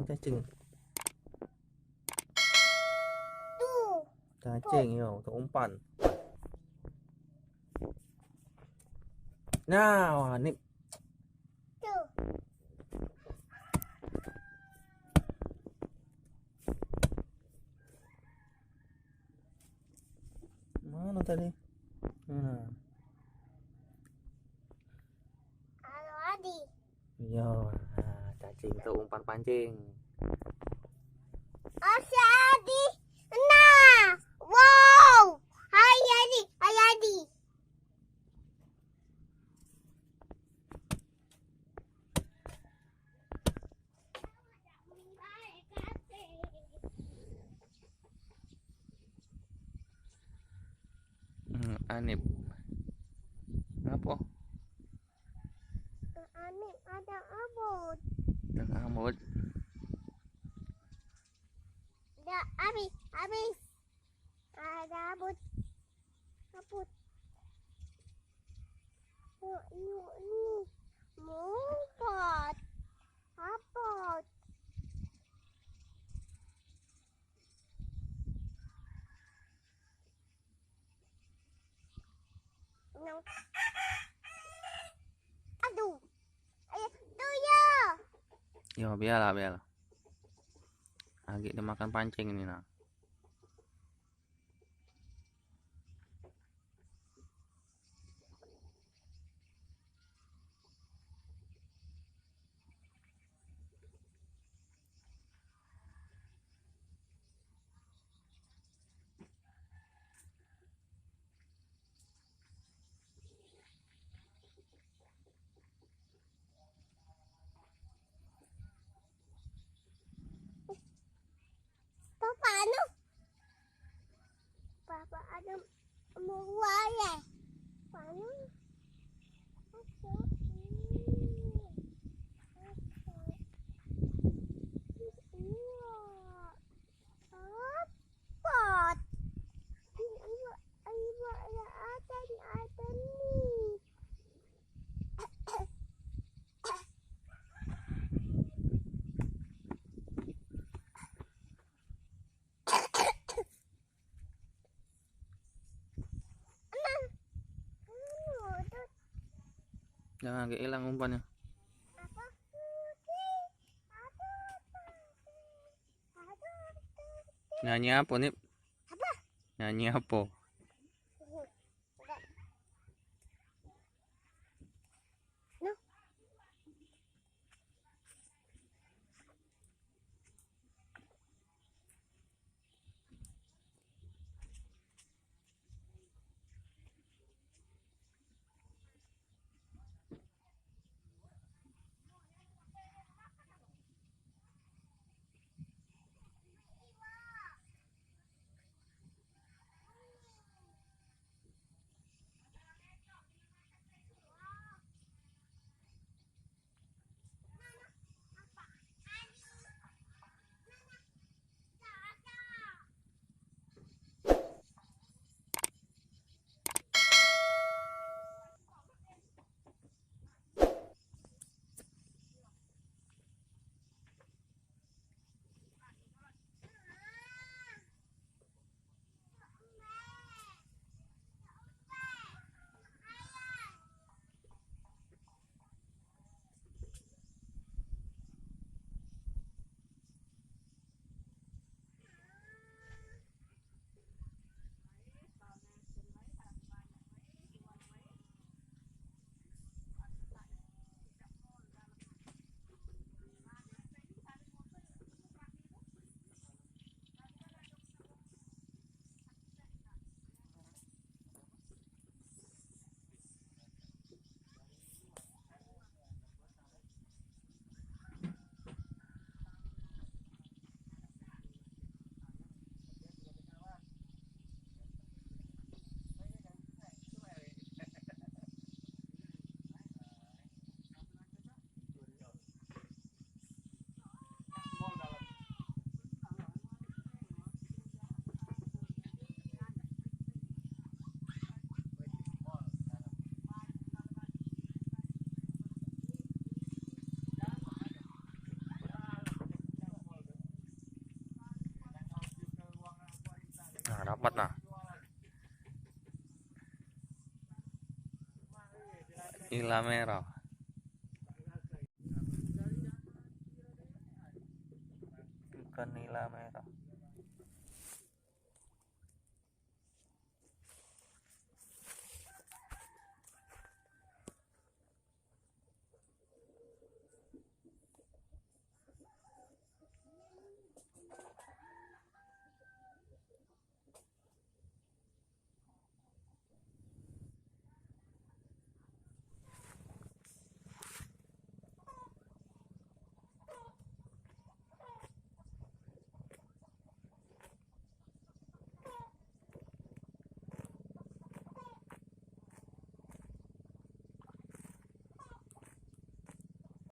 Mang cacing. Tuh. Cacing yo, tuh umpan. Nah, wah, ini Tuh. mana tadi? Nah, Halo Adi. iya, nah, cacing tuh umpan pancing. Oh si Adi. Nah. Wow. Hai Adi. Hai Adi. Anip. Ngapa? Aneh ada abut. Tengah amut. Ada habis. Ada abut. Abut. Yuk nih. Mumpet. Abut. Nang. Aduh. Tuh ya. Yo, biarlah, biarlah. Lagi dimakan pancing ini nah. Papa anu. Papa ada mau ya. Panu. Jangan sampai hilang umpannya. Nyanyi apa nih? Nyanyi apa? Dapat nah. Nila merah. Ikan nila merah.